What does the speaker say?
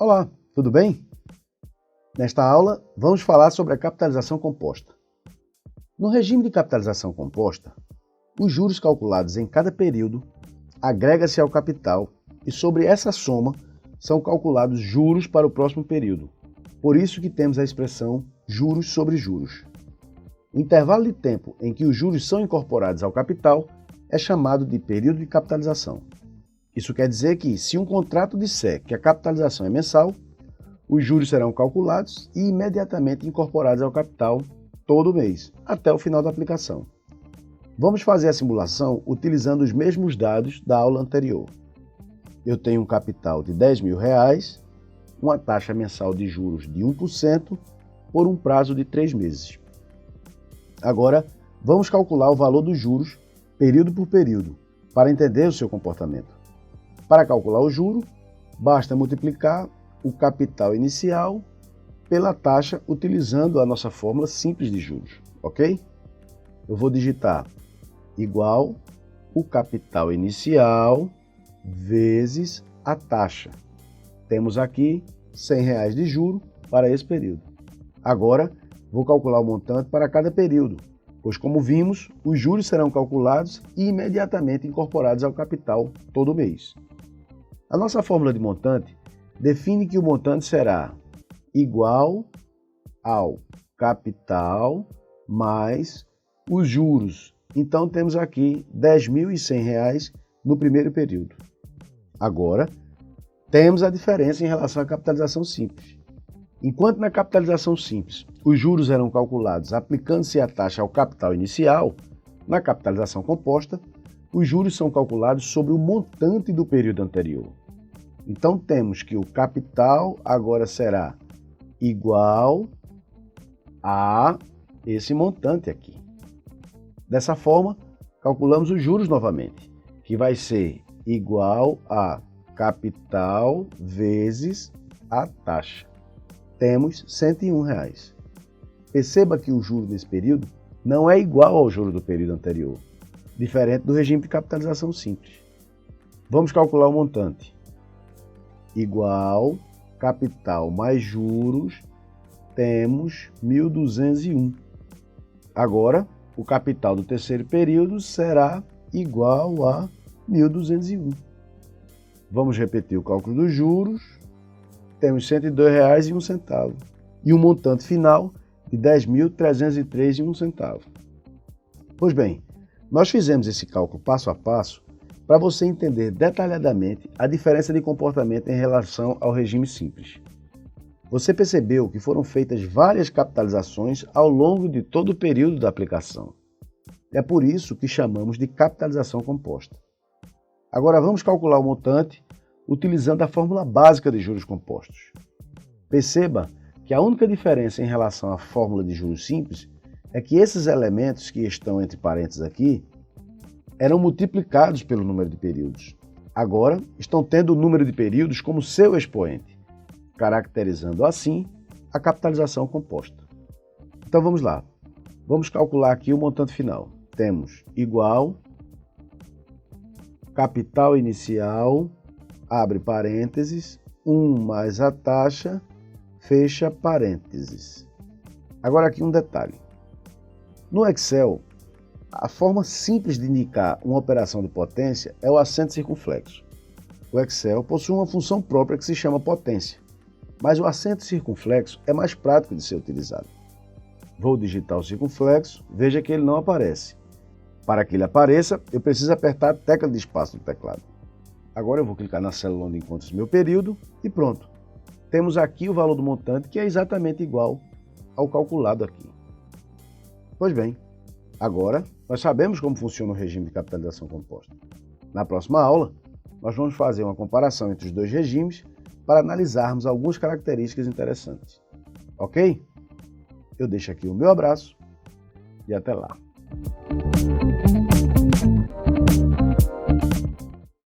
Olá, tudo bem? Nesta aula, vamos falar sobre a capitalização composta. No regime de capitalização composta, os juros calculados em cada período agrega-se ao capital e sobre essa soma são calculados juros para o próximo período. Por isso que temos a expressão juros sobre juros. O intervalo de tempo em que os juros são incorporados ao capital é chamado de período de capitalização. Isso quer dizer que, se um contrato disser que a capitalização é mensal, os juros serão calculados e imediatamente incorporados ao capital todo mês, até o final da aplicação. Vamos fazer a simulação utilizando os mesmos dados da aula anterior. Eu tenho um capital de R$10.000, uma taxa mensal de juros de 1% por um prazo de 3 meses. Agora, vamos calcular o valor dos juros período por período, para entender o seu comportamento. Para calcular o juro, basta multiplicar o capital inicial pela taxa utilizando a nossa fórmula simples de juros, ok? Eu vou digitar igual o capital inicial vezes a taxa. Temos aqui R$100 de juro para esse período. Agora, vou calcular o montante para cada período, pois, como vimos, os juros serão calculados e imediatamente incorporados ao capital todo mês. A nossa fórmula de montante define que o montante será igual ao capital mais os juros. Então, temos aqui R$10.100 no primeiro período. Agora, temos a diferença em relação à capitalização simples. Enquanto na capitalização simples os juros eram calculados aplicando-se a taxa ao capital inicial, na capitalização composta, os juros são calculados sobre o montante do período anterior. Então, temos que o capital agora será igual a esse montante aqui. Dessa forma, calculamos os juros novamente, que vai ser igual a capital vezes a taxa. Temos R$101. Perceba que o juro desse período não é igual ao juro do período anterior, diferente do regime de capitalização simples. Vamos calcular o montante. Igual capital mais juros, temos 1.201. Agora, o capital do terceiro período será igual a 1.201. Vamos repetir o cálculo dos juros. Temos R$102,01 e um montante final de R$10.303,01. Pois bem, nós fizemos esse cálculo passo a passo para você entender detalhadamente a diferença de comportamento em relação ao regime simples. Você percebeu que foram feitas várias capitalizações ao longo de todo o período da aplicação. É por isso que chamamos de capitalização composta. Agora vamos calcular o montante utilizando a fórmula básica de juros compostos. Perceba que a única diferença em relação à fórmula de juros simples é que esses elementos que estão entre parênteses aqui eram multiplicados pelo número de períodos. Agora, estão tendo o número de períodos como seu expoente, caracterizando assim a capitalização composta. Então vamos lá. Vamos calcular aqui o montante final. Temos igual capital inicial, abre parênteses, 1 mais a taxa, fecha parênteses. Agora aqui um detalhe. No Excel, a forma simples de indicar uma operação de potência é o acento circunflexo. O Excel possui uma função própria que se chama potência, mas o acento circunflexo é mais prático de ser utilizado. Vou digitar o circunflexo, veja que ele não aparece. Para que ele apareça, eu preciso apertar a tecla de espaço do teclado. Agora eu vou clicar na célula onde encontra-se meu período e pronto. Temos aqui o valor do montante que é exatamente igual ao calculado aqui. Pois bem, agora nós sabemos como funciona o regime de capitalização composta. Na próxima aula, nós vamos fazer uma comparação entre os dois regimes para analisarmos algumas características interessantes. Ok? Eu deixo aqui o meu abraço e até lá.